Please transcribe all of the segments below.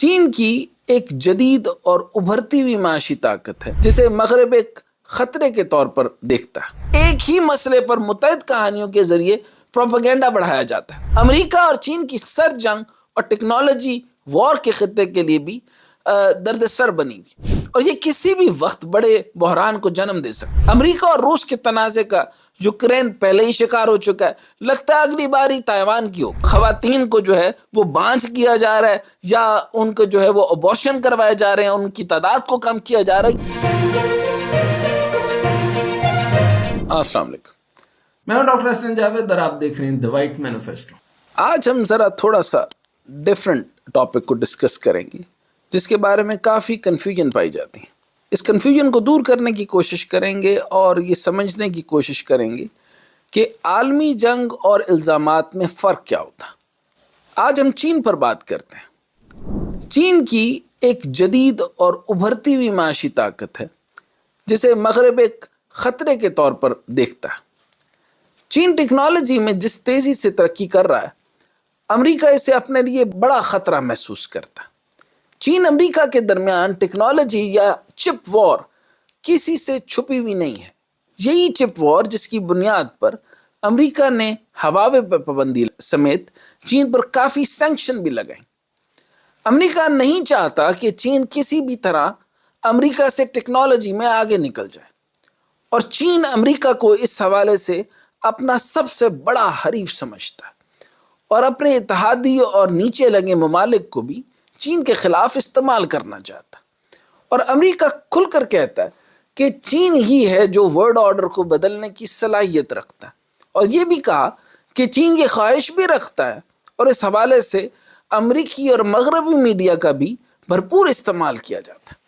چین کی ایک جدید اور ابھرتی ہوئی معاشی طاقت ہے جسے مغرب ایک خطرے کے طور پر دیکھتا ہے۔ ایک ہی مسئلے پر متعدد کہانیوں کے ذریعے پروپیگنڈا بڑھایا جاتا ہے۔ امریکہ اور چین کی سر جنگ اور ٹیکنالوجی وار کے خطے کے لیے بھی درد سر بنی ہوئی، اور یہ کسی بھی وقت بڑے بحران کو جنم دے سکتا ہے۔ امریکہ اور روس کے تنازع کا یوکرین پہلے ہی شکار ہو چکا ہے، لگتا ہے اگلی باری تائیوان کی ہو۔ خواتین کو جو ہے وہ بانجھ کیا جا رہا ہے، یا ان کو جو ہے وہ ابورشن کروائے جا رہے ہیں، ان کی تعداد کو کم کیا جا رہا ہے۔ السلام علیکم، میں ہوں ڈاکٹر حسن جاوید اور آپ دیکھ رہے ہیں دی وائٹ مینیفیسٹو۔ آج ہم ذرا تھوڑا سا ڈفرینٹ ٹاپک کو ڈسکس کریں گے جس کے بارے میں کافی کنفیوژن پائی جاتی ہے۔ اس کنفیوژن کو دور کرنے کی کوشش کریں گے اور یہ سمجھنے کی کوشش کریں گے کہ عالمی جنگ اور الزامات میں فرق کیا ہوتا ہے۔ آج ہم چین پر بات کرتے ہیں۔ چین کی ایک جدید اور ابھرتی ہوئی معاشی طاقت ہے جسے مغرب ایک خطرے کے طور پر دیکھتا ہے۔ چین ٹیکنالوجی میں جس تیزی سے ترقی کر رہا ہے، امریکہ اسے اپنے لیے بڑا خطرہ محسوس کرتا ہے۔ چین امریکہ کے درمیان ٹیکنالوجی یا چپ وار کسی سے چھپی ہوئی نہیں ہے۔ یہی چپ وار جس کی بنیاد پر امریکہ نے ہواوے پر پابندی سمیت چین پر کافی سینکشن بھی لگائیں۔ امریکہ نہیں چاہتا کہ چین کسی بھی طرح امریکہ سے ٹیکنالوجی میں آگے نکل جائے، اور چین امریکہ کو اس حوالے سے اپنا سب سے بڑا حریف سمجھتا ہے، اور اپنے اتحادی اور نیچے لگے ممالک کو بھی چین کے خلاف استعمال کرنا چاہتا ہے۔ اور امریکہ کھل کر کہتا ہے کہ چین ہی ہے جو ورلڈ آرڈر کو بدلنے کی صلاحیت رکھتا ہے، اور یہ بھی کہا کہ چین یہ خواہش بھی رکھتا ہے، اور اس حوالے سے امریکی اور مغربی میڈیا کا بھی بھرپور استعمال کیا جاتا ہے۔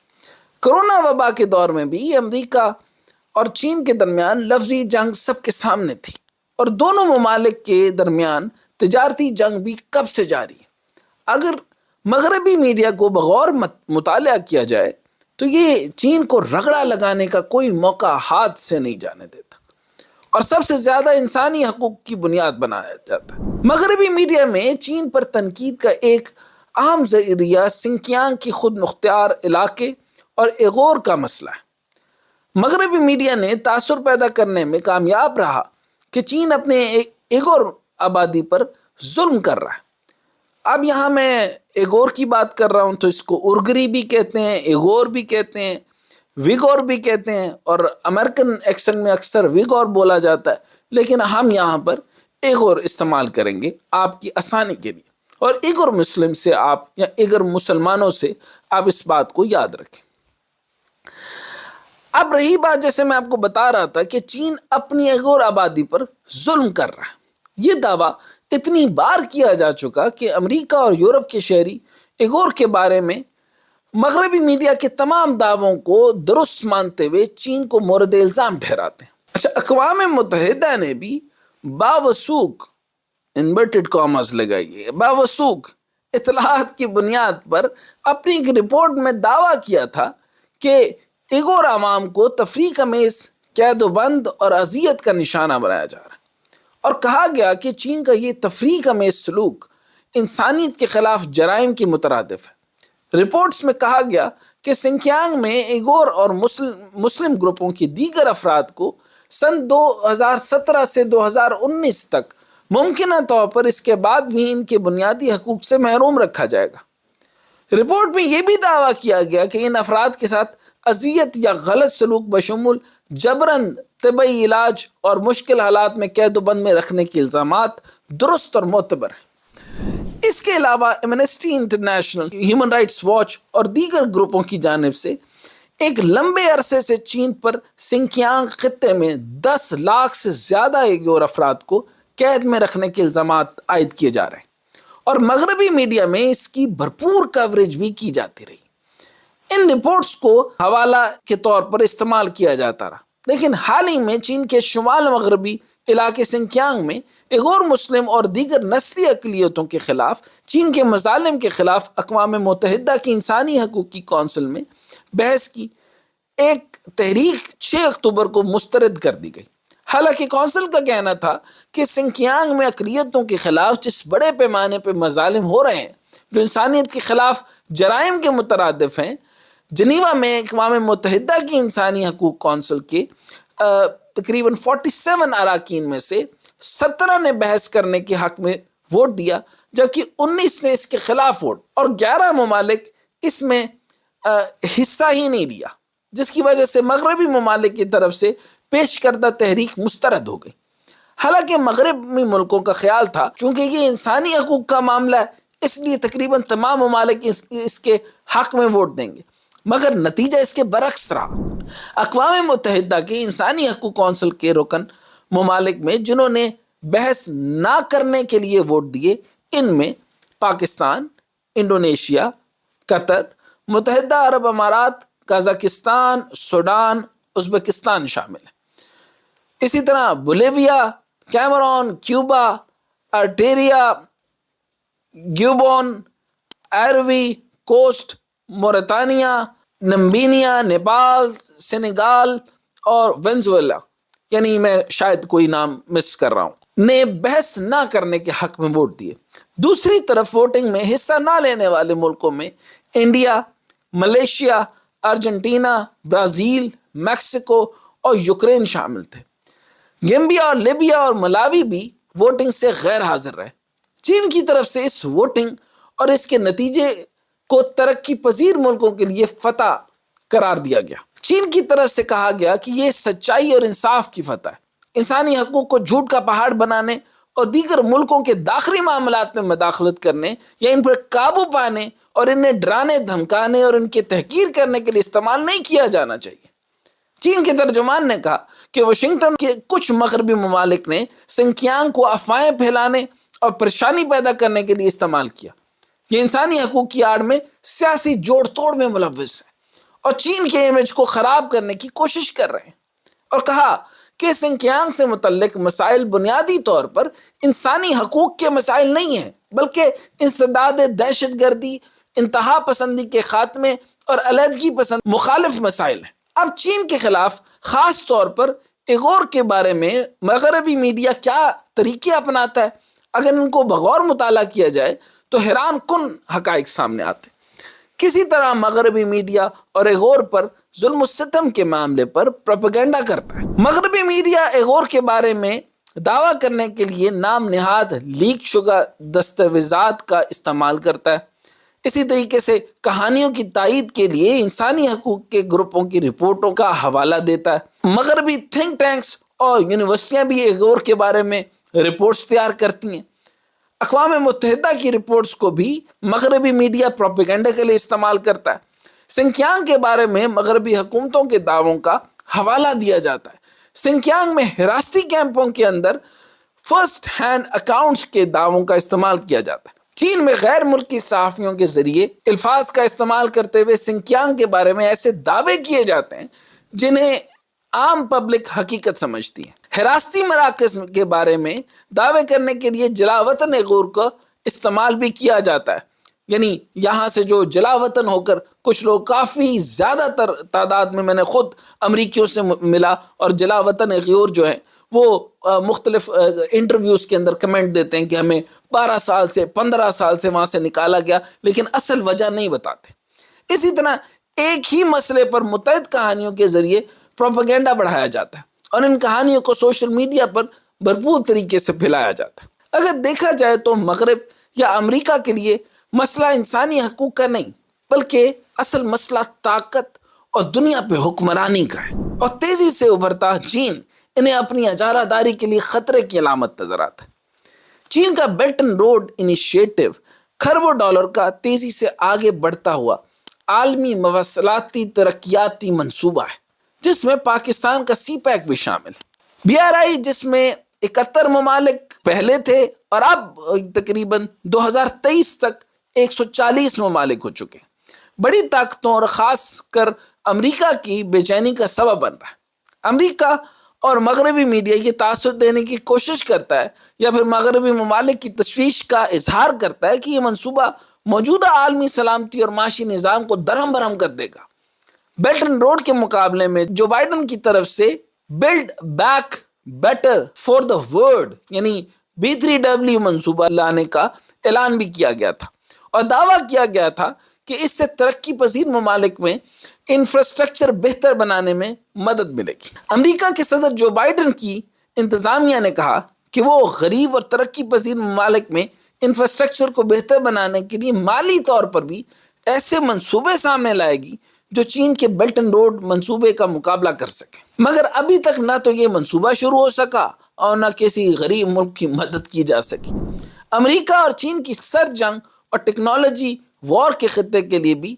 کرونا وبا کے دور میں بھی امریکہ اور چین کے درمیان لفظی جنگ سب کے سامنے تھی، اور دونوں ممالک کے درمیان تجارتی جنگ بھی کب سے جاری ہے۔ اگر مغربی میڈیا کو بغور مطالعہ کیا جائے تو یہ چین کو رگڑا لگانے کا کوئی موقع ہاتھ سے نہیں جانے دیتا، اور سب سے زیادہ انسانی حقوق کی بنیاد بنایا جاتا ہے۔ مغربی میڈیا میں چین پر تنقید کا ایک عام ذریعہ سنکیانگ کی خود مختار علاقے اور ایغور کا مسئلہ ہے۔ مغربی میڈیا نے تاثر پیدا کرنے میں کامیاب رہا کہ چین اپنے ایغور آبادی پر ظلم کر رہا ہے۔ اب یہاں میں ایغور کی بات کر رہا ہوں تو اس کو اورگری بھی کہتے ہیں، ایغور بھی کہتے ہیں، ویگور بھی کہتے ہیں، اور امریکن ایکسنٹ میں اکثر ویگور بولا جاتا ہے، لیکن ہم یہاں پر ایغور استعمال کریں گے آپ کی آسانی کے لیے، اور ایغور مسلم سے آپ یا ایغور مسلمانوں سے آپ اس بات کو یاد رکھیں۔ اب رہی بات، جیسے میں آپ کو بتا رہا تھا کہ چین اپنی ایغور آبادی پر ظلم کر رہا ہے۔ یہ دعویٰ اتنی بار کیا جا چکا کہ امریکہ اور یورپ کے شہری ایغور کے بارے میں مغربی میڈیا کے تمام دعووں کو درست مانتے ہوئے چین کو مورد الزام ٹھہراتے ہیں۔ اچھا، اقوام متحدہ نے بھی باوثوق انورٹڈ کاماز لگائیے، باوثوق اطلاعات کی بنیاد پر اپنی ایک رپورٹ میں دعویٰ کیا تھا کہ ایغور عوام کو تفریق امیز قید و بند اور اذیت کا نشانہ بنایا جا رہا ہے، اور کہا گیا کہ چین کا یہ تفریق امیز سلوک انسانیت کے خلاف جرائم کی مترادف ہے۔ رپورٹس میں کہا گیا کہ سنکیانگ میں ایغور اور مسلم گروپوں کی دیگر افراد کو سن 2017 سے 2019 تک ممکنہ طور پر اس کے بعد بھی ان کے بنیادی حقوق سے محروم رکھا جائے گا۔ رپورٹ میں یہ بھی دعویٰ کیا گیا کہ ان افراد کے ساتھ اذیت یا غلط سلوک بشمول جبراً طبی علاج اور مشکل حالات میں قید و بند میں رکھنے کے الزامات درست اور معتبر ہیں۔ اس کے علاوہ Amnesty international, human rights watch اور دیگر گروپوں کی جانب سے ایک لمبے عرصے سے چین پر سنکیانگ خطے میں 10 لاکھ سے زیادہ ایغور افراد کو قید میں رکھنے کے الزامات عائد کیے جا رہے ہیں، اور مغربی میڈیا میں اس کی بھرپور کوریج بھی کی جاتی رہی۔ ان رپورٹس کو حوالہ کے طور پر استعمال کیا جاتا رہا، لیکن حال ہی میں چین کے شمال مغربی علاقے سنکیانگ میں ایغور مسلم اور دیگر نسلی اقلیتوں کے خلاف چین کے مظالم کے خلاف اقوام متحدہ کی انسانی حقوق کی کونسل میں بحث کی ایک تحریک 6 اکتوبر کو مسترد کر دی گئی۔ حالانکہ کونسل کا کہنا تھا کہ سنکیانگ میں اقلیتوں کے خلاف جس بڑے پیمانے پہ مظالم ہو رہے ہیں جو انسانیت کے خلاف جرائم کے مترادف ہیں، جنیوا میں اقوام متحدہ کی انسانی حقوق کونسل کے تقریباً 47 اراکین میں سے 17 نے بحث کرنے کے حق میں ووٹ دیا، جبکہ 19 نے اس کے خلاف ووٹ، اور 11 ممالک اس میں حصہ ہی نہیں لیا، جس کی وجہ سے مغربی ممالک کی طرف سے پیش کردہ تحریک مسترد ہو گئی۔ حالانکہ مغربی ملکوں کا خیال تھا چونکہ یہ انسانی حقوق کا معاملہ ہے، اس لیے تقریباً تمام ممالک اس کے حق میں ووٹ دیں گے، مگر نتیجہ اس کے برعکس رہا۔ اقوام متحدہ کے انسانی حقوق کونسل کے رکن ممالک میں جنہوں نے بحث نہ کرنے کے لیے ووٹ دیے، ان میں پاکستان، انڈونیشیا، قطر، متحدہ عرب امارات، قازقستان، سوڈان، ازبکستان شامل ہیں۔ اسی طرح Bolivia, Cameroon, Cuba, Eritrea, Gabon, Ivory Coast, Mauritania, Namibia, Nepal, Senegal اور وینزویلا، یعنی میں شاید کوئی نام مس کر رہا ہوں، نے بحث نہ کرنے کے حق میں ووٹ دیے۔ دوسری طرف ووٹنگ میں حصہ نہ لینے والے ملکوں میں India, Malaysia, Argentina, Brazil, Mexico اور یوکرین شامل تھے۔ گیمبیا اور لیبیا اور ملاوی بھی ووٹنگ سے غیر حاضر رہے۔ چین کی طرف سے اس ووٹنگ اور اس کے نتیجے کو ترقی پذیر ملکوں کے لیے فتح قرار دیا گیا۔ چین کی طرف سے کہا گیا کہ یہ سچائی اور انصاف کی فتح ہے۔ انسانی حقوق کو جھوٹ کا پہاڑ بنانے اور دیگر ملکوں کے داخلی معاملات میں مداخلت کرنے یا ان پر قابو پانے اور انہیں ڈرانے، دھمکانے اور ان کی تحقیر کرنے کے لیے استعمال نہیں کیا جانا چاہیے۔ چین کے ترجمان نے کہا کہ واشنگٹن کے کچھ مغربی ممالک نے سنکیانگ کو افواہیں پھیلانے اور پریشانی پیدا کرنے کے لیے استعمال کیا۔ یہ انسانی حقوق کی آڑ میں سیاسی جوڑ توڑ میں ملوث ہے اور چین کے امیج کو خراب کرنے کی کوشش کر رہے ہیں، اور کہا کہ سنکیانگ سے متعلق مسائل بنیادی طور پر انسانی حقوق کے مسائل نہیں ہیں، بلکہ انسداد دہشت گردی، انتہا پسندی کے خاتمے اور علیحدگی پسند مخالف مسائل ہیں۔ اب چین کے خلاف خاص طور پر ایغور کے بارے میں مغربی میڈیا کیا طریقے اپناتا ہے، اگر ان کو بغور مطالعہ کیا جائے تو حیران کن حقائق سامنے آتے۔ کسی طرح مغربی میڈیا اور ایغور پر ظلم و ستم کے معاملے پر پروپیگنڈا کرتا ہے۔ مغربی میڈیا ایغور کے بارے میں دعویٰ کرنے کے لیے نام نہاد لیک شدہ دستاویزات کا استعمال کرتا ہے۔ اسی طریقے سے کہانیوں کی تائید کے لیے انسانی حقوق کے گروپوں کی رپورٹوں کا حوالہ دیتا ہے۔ مغربی تھنک ٹینکس اور یونیورسٹیاں بھی ایغور کے بارے میں رپورٹس تیار کرتی ہیں۔ اقوام متحدہ کی رپورٹس کو بھی مغربی میڈیا پروپیگنڈا کے لیے استعمال کرتا ہے۔ سنکیانگ کے بارے میں مغربی حکومتوں کے دعووں کا حوالہ دیا جاتا ہے۔ سنکیانگ میں حراستی کیمپوں کے اندر فرسٹ ہینڈ اکاؤنٹس کے دعووں کا استعمال کیا جاتا ہے۔ چین میں غیر ملکی صحافیوں کے ذریعے الفاظ کا استعمال کرتے ہوئے سنکیانگ کے بارے میں ایسے دعوے کیے جاتے ہیں جنہیں عام پبلک حقیقت سمجھتی ہے۔ حراستی مراکز کے بارے میں دعوے کرنے کے لیے جلا وطن ایغور کا استعمال بھی کیا جاتا ہے، یعنی یہاں سے جو جلا وطن ہو کر کچھ لوگ کافی زیادہ تر تعداد میں نے خود امریکیوں سے ملا، اور جلا وطن ایغور جو ہیں وہ مختلف انٹرویوز کے اندر کمنٹ دیتے ہیں کہ ہمیں 12 سال سے 15 سال سے وہاں سے نکالا گیا، لیکن اصل وجہ نہیں بتاتے۔ اسی طرح ایک ہی مسئلے پر متعدد کہانیوں کے ذریعے پروپیگنڈا بڑھایا جاتا ہے اور ان کہانیوں کو سوشل میڈیا پر بھرپور طریقے سے پھیلایا جاتا ہے۔ اگر دیکھا جائے تو مغرب یا امریکہ کے لیے مسئلہ انسانی حقوق کا نہیں، بلکہ اصل مسئلہ طاقت اور دنیا پہ حکمرانی کا ہے، اور تیزی سے ابھرتا چین انہیں اپنی اجارہ داری کے لیے خطرے کی علامت نظر آتا ہے۔ چین کا بیلٹ اینڈ روڈ انیشیٹو کھربوں ڈالر کا تیزی سے آگے بڑھتا ہوا عالمی مواصلاتی ترقیاتی منصوبہ ہے، جس میں پاکستان کا سی پیک بھی شامل ہے۔ BRI جس میں 71 ممالک پہلے تھے اور اب تقریباً 2023 تک 140 ممالک ہو چکے ہیں، بڑی طاقتوں اور خاص کر امریکہ کی بے چینی کا سبب بن رہا ہے۔ امریکہ اور مغربی میڈیا یہ تاثر دینے کی کوشش کرتا ہے یا پھر مغربی ممالک کی تشویش کا اظہار کرتا ہے کہ یہ منصوبہ موجودہ عالمی سلامتی اور معاشی نظام کو درہم برہم کر دے گا۔ بیلٹ اینڈ روڈ کے مقابلے میں جو بائیڈن کی طرف سے Build Back Better for the World یعنی B3W منصوبہ لانے کا اعلان بھی کیا گیا تھا، اور دعویٰ کیا گیا تھا کہ اس سے ترقی پذیر ممالک میں انفراسٹرکچر بہتر بنانے میں مدد ملے گی۔ امریکہ کے صدر جو بائیڈن کی انتظامیہ نے کہا کہ وہ غریب اور ترقی پذیر ممالک میں انفراسٹرکچر کو بہتر بنانے کے لیے مالی طور پر بھی ایسے منصوبے سامنے لائے گی جو چین کے بیلٹ اینڈ روڈ منصوبے کا مقابلہ کر سکے، مگر ابھی تک نہ تو یہ منصوبہ شروع ہو سکا اور نہ کسی غریب ملک کی مدد کی جا سکی۔ امریکہ اور چین کی سر جنگ اور ٹیکنالوجی وار کے خطے کے لیے بھی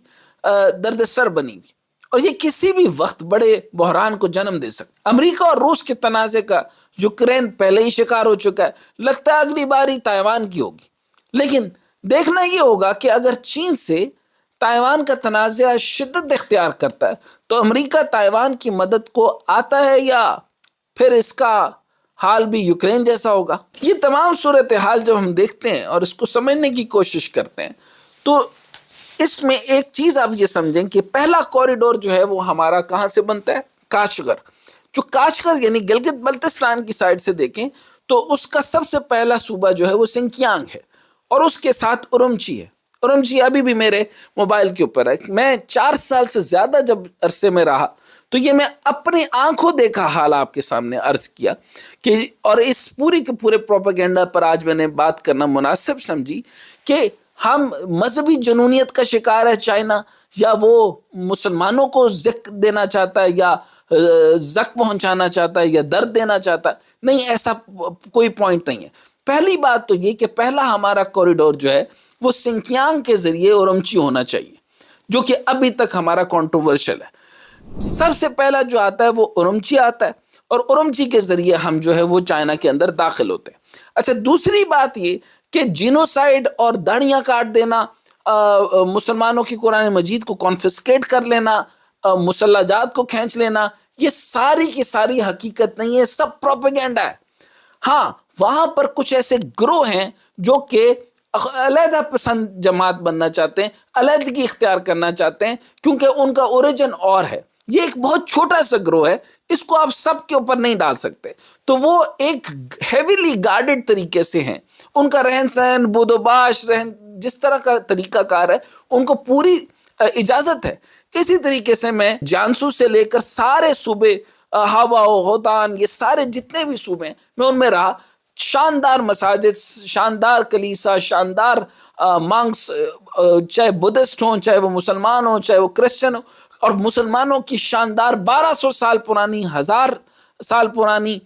درد سر بنی گی اور یہ کسی بھی وقت بڑے بحران کو جنم دے سکتا۔ امریکہ اور روس کے تنازع کا یوکرین پہلے ہی شکار ہو چکا ہے، لگتا ہے اگلی باری تائیوان کی ہوگی، لیکن دیکھنا یہ ہوگا کہ اگر چین سے تائیوان کا تنازع شدت اختیار کرتا ہے تو امریکہ تائیوان کی مدد کو آتا ہے یا پھر اس کا حال بھی یوکرین جیسا ہوگا۔ یہ تمام صورتحال جب ہم دیکھتے ہیں اور اس کو سمجھنے کی کوشش کرتے ہیں تو اس میں ایک چیز آپ یہ سمجھیں کہ پہلا کوریڈور جو ہے وہ ہمارا کہاں سے بنتا ہے؟ کاشغر۔ جو کاشغر یعنی گلگت بلتستان کی سائڈ سے دیکھیں تو اس کا سب سے پہلا صوبہ جو ہے وہ سنکیانگ ہے اور اس کے ساتھ اورمچی ہے۔ اورمچی ابھی بھی میرے موبائل کے اوپر ہے۔ میں 4 سال سے زیادہ جب عرصے میں رہا تو یہ میں اپنی آنکھوں دیکھا حال آپ کے سامنے عرض کیا کہ اور اس پوری کے پورے پروپیگنڈا پر آج میں نے بات کرنا مناسب سمجھی کہ ہم مذہبی جنونیت کا شکار ہے چائنا، یا وہ مسلمانوں کو زک دینا چاہتا ہے یا زک پہنچانا چاہتا ہے یا درد دینا چاہتا ہے؟ نہیں، ایسا کوئی پوائنٹ نہیں ہے۔ پہلی بات تو یہ کہ پہلا ہمارا کوریڈور جو ہے وہ سنکیانگ کے ذریعے اورمچی ہونا چاہیے، جو کہ ابھی تک ہمارا کنٹروورشل ہے۔ سب سے پہلا جو آتا ہے وہ اورمچی آتا ہے اور اورمچی کے ذریعے ہم جو ہے وہ چائنا کے اندر داخل ہوتے ہیں۔ اچھا، دوسری بات یہ کہ جینوسائیڈ اور داڑیاں کاٹ دینا، مسلمانوں کی قرآن مجید کو کانفسکیٹ کر لینا، مسلح جات کو کھینچ لینا، یہ ساری کی ساری حقیقت نہیں ہے، سب پروپیگنڈا ہے۔ ہاں، وہاں پر کچھ ایسے گروہ ہیں جو کہ علیحدہ پسند جماعت بننا چاہتے ہیں، علیحدگی اختیار کرنا چاہتے ہیں کیونکہ ان کا اوریجن اور ہے۔ یہ ایک بہت چھوٹا سا گروہ ہے، اس کو آپ سب کے اوپر نہیں ڈال سکتے، تو وہ ایک ہیویلی گارڈڈ طریقے سے ہیں۔ ان کا رہن سہن، بود و باش، جس طرح کا طریقہ کار ہے ان کو پوری اجازت ہے۔ اسی طریقے سے میں جانسو سے لے کر سارے صوبے، ہاوا و ہوتان، یہ سارے جتنے بھی صوبے ہیں میں ان میں رہا۔ شاندار مساجد، شاندار کلیسا، شاندار مانگس، چاہے بدھسٹ ہوں، چاہے وہ مسلمان ہوں، چاہے وہ کرسچن ہوں، اور مسلمانوں کی شاندار 1200 سال پرانی، 1000 سال پرانی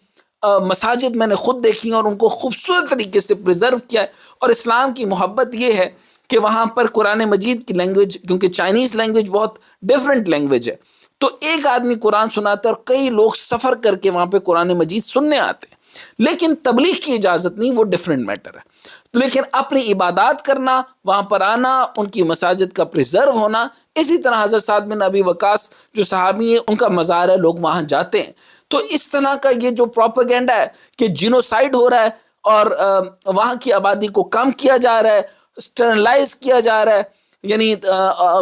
مساجد میں نے خود دیکھی اور ان کو خوبصورت طریقے سے پریزرو کیا ہے۔ اور اسلام کی محبت یہ ہے کہ وہاں پر قرآن مجید کی لینگویج، کیونکہ چائنیز لینگویج بہت ڈیفرنٹ لینگویج ہے، تو ایک آدمی قرآن سناتا ہے اور کئی لوگ سفر کر کے وہاں پہ قرآن مجید سننے آتے ہیں، لیکن تبلیغ کی اجازت نہیں، وہ ڈیفرنٹ میٹر ہے۔ لیکن اپنی عبادات کرنا، وہاں پر آنا، ان کی مساجد کا پریزرو ہونا، اسی طرح حضرت سعد بن ابی وقاص جو صحابی ہیں ان کا مزار ہے، لوگ وہاں جاتے ہیں۔ تو اس طرح کا یہ جو پروپیگنڈا ہے کہ جینوسائیڈ ہو رہا ہے اور وہاں کی آبادی کو کم کیا جا رہا ہے، اسٹرنلائز کیا جا رہا ہے، یعنی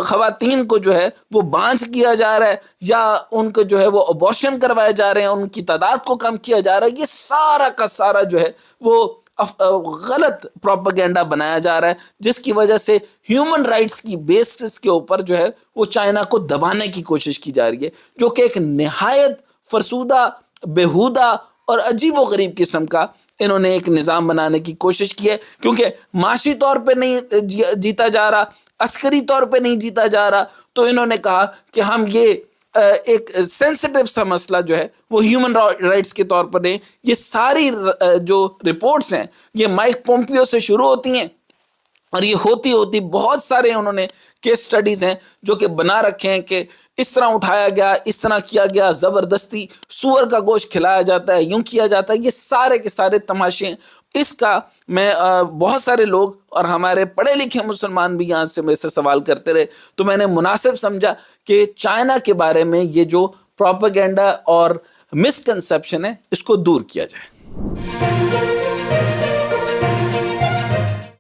خواتین کو جو ہے وہ بانجھ کیا جا رہا ہے یا ان کو جو ہے وہ ابورشن کروائے جا رہے ہیں، ان کی تعداد کو کم کیا جا رہا ہے، یہ سارا کا سارا جو ہے وہ غلط پروپیگنڈا بنایا جا رہا ہے، جس کی وجہ سے ہیومن رائٹس کی بیسس کے اوپر جو ہے وہ چائنا کو دبانے کی کوشش کی جا رہی ہے، جو کہ ایک نہایت فرسودہ، بیہودہ اور عجیب و غریب قسم کا انہوں نے ایک نظام بنانے کی کوشش کی ہے، کیونکہ معاشی طور پہ نہیں جیتا جا رہا، عسکری طور پہ نہیں جیتا جا رہا، تو انہوں نے کہا کہ ہم یہ ایک سینسٹیو سا مسئلہ جو ہے وہ ہیومن رائٹس کے طور پر نہیں۔ یہ ساری جو رپورٹس ہیں یہ مائک پومپیو سے شروع ہوتی ہیں اور یہ ہوتی بہت سارے انہوں نے کیس سٹڈیز ہیں جو کہ بنا رکھے ہیں کہ اس طرح اٹھایا گیا، اس طرح کیا گیا، زبردستی سور کا گوشت کھلایا جاتا ہے، یوں کیا جاتا ہے، یہ سارے کے سارے تماشے ہیں۔ اس کا میں بہت سارے لوگ اور ہمارے پڑھے لکھے مسلمان بھی یہاں سے میرے سے سوال کرتے رہے، تو میں نے مناسب سمجھا کہ چائنا کے بارے میں یہ جو پروپیگنڈا اور مسکنسیپشن ہے اس کو دور کیا جائے۔